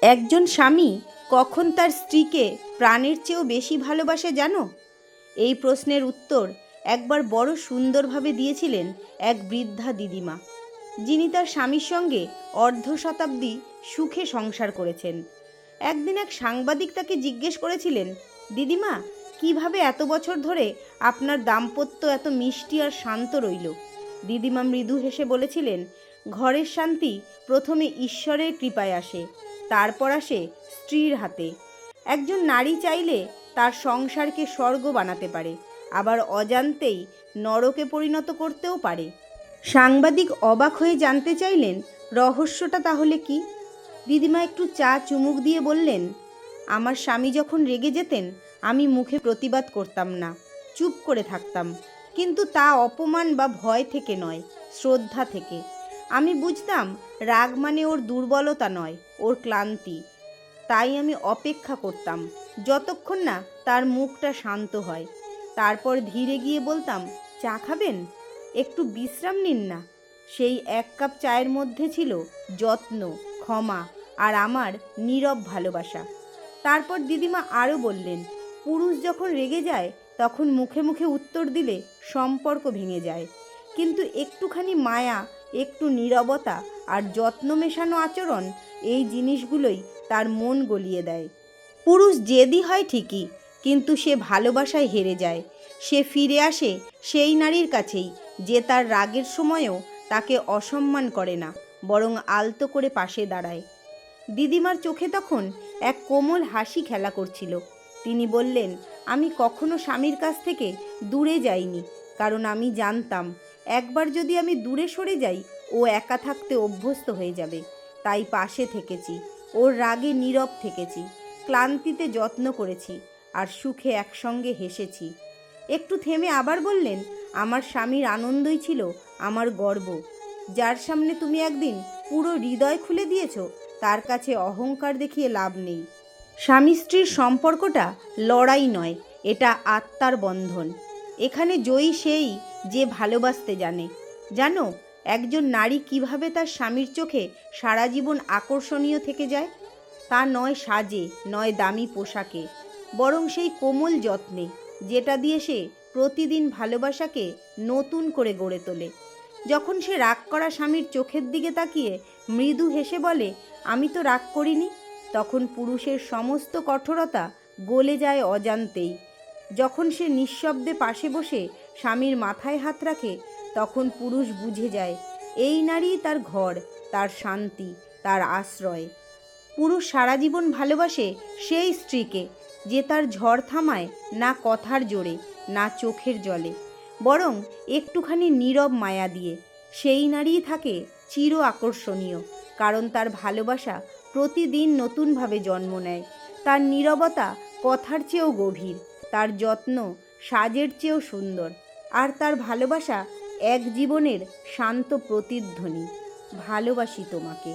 একজন স্বামী কখন তার স্ত্রীকে প্রাণের চেয়েও বেশি ভালোবাসে জানো? এই প্রশ্নের উত্তর একবার বড় সুন্দরভাবে দিয়েছিলেন এক বৃদ্ধা দিদিমা, যিনি তার স্বামীর সঙ্গে অর্ধ শতাব্দী সুখে সংসার করেছেন। একদিন এক সাংবাদিক তাকে জিজ্ঞেস করেছিলেন, দিদিমা, কিভাবে এত বছর ধরে আপনার দাম্পত্য এত মিষ্টি আর শান্ত রইল? দিদিমা মৃদু হেসে বলেছিলেন, ঘরের শান্তি প্রথমে ঈশ্বরের কৃপায় আসে, তারপর আসে স্ত্রীর হাতে। একজন নারী চাইলে তার সংসারকে স্বর্গ বানাতে পারে, আবার অজান্তেই নরকে পরিণত করতেও পারে। সাংবাদিক অবাক হয়ে জানতে চাইলেন, রহস্যটা তাহলে কি? দিদিমা একটু চা চুমুক দিয়ে বললেন, আমার স্বামী যখন রেগে যেতেন আমি মুখে প্রতিবাদ করতাম না, চুপ করে থাকতাম। কিন্তু তা অপমান বা ভয় থেকে নয়, শ্রদ্ধা থেকে। আমি বুঝতাম রাগ মানে ওর দুর্বলতা নয়, ওর ক্লান্তি। তাই আমি অপেক্ষা করতাম যতক্ষণ না তার মুখটা শান্ত হয়। তারপর ধীরে গিয়ে বলতাম, চা খাবেন? একটু বিশ্রাম নিন না। সেই এক কাপ চায়ের মধ্যে ছিল যত্ন, ক্ষমা আর আমার নীরব ভালোবাসা। তারপর দিদিমা আরও বললেন, পুরুষ যখন রেগে যায় তখন মুখে মুখে উত্তর দিলে সম্পর্ক ভেঙে যায়, কিন্তু একটুখানি মায়া, একটু নীরবতা আর যত্ন মেশানো আচরণ, এই জিনিসগুলোই তার মন গলিয়ে দেয়। পুরুষ জেদি হয় ঠিকই, কিন্তু সে ভালোবাসায় হেরে যায়। সে ফিরে আসে সেই নারীর কাছেই যে তার রাগের সময়ও তাকে অসম্মান করে না, বরং আলতো করে পাশে দাঁড়ায়। দিদিমার চোখে তখন এক কোমল হাসি খেলা করছিল। তিনি বললেন, আমি কখনো স্বামীর কাছ থেকে দূরে যাইনি, কারণ আমি জানতাম একবার যদি আমি দূরে সরে যাই ও একা থাকতে অভ্যস্ত হয়ে যাবে। তাই পাশে থেকেছি, ওর রাগে নীরব থেকেছি, ক্লান্তিতে যত্ন করেছি আর সুখে একসঙ্গে হেসেছি। একটু থেমে আবার বললেন, আমার স্বামীর আনন্দই ছিল আমার গর্ব। যার সামনে তুমি একদিন পুরো হৃদয় খুলে দিয়েছো, তার কাছে অহংকার দেখিয়ে লাভ নেই। স্বামী স্ত্রীর সম্পর্কটা লড়াই নয়, এটা আত্মার বন্ধন। এখানে জয়ী সেই যে ভালোবাসতে জানে। জানো, একজন নারী কিভাবে তার স্বামীর চোখে সারা জীবন আকর্ষণীয় থেকে যায়? তা নয় সাজে, নয় দামি পোশাকে, বরং সেই কোমল যত্নে, যেটা দিয়ে সে প্রতিদিন ভালোবাসাকে নতুন করে গড়ে তোলে। যখন সে রাগ করা স্বামীর চোখের দিকে তাকিয়ে মৃদু হেসে বলে, আমি তো রাগ করিনি, তখন পুরুষের সমস্ত কঠোরতা গলে যায় অজান্তেই। যখন সে নিঃশব্দে পাশে বসে স্বামীর মাথায় হাত রাখে, তখন পুরুষ বুঝে যায় এই নারী তার ঘর, তার শান্তি, তার আশ্রয়। পুরুষ সারা জীবন ভালোবাসে সেই স্ত্রীকে যে তার ঝড় থামায় না কথার জোরে, না চোখের জলে, বরং একটুখানি নীরব মায়া দিয়ে। সেই নারীই থাকে চির আকর্ষণীয়, কারণ তার ভালোবাসা প্রতিদিন নতুনভাবে জন্ম নেয়। তার নীরবতা কথার চেয়েও গভীর, তার যত্ন সাজের চেয়েও সুন্দর, আর তার ভালোবাসা এক জীবনের শান্ত প্রতিধ্বনি। ভালোবাসি তোমাকে।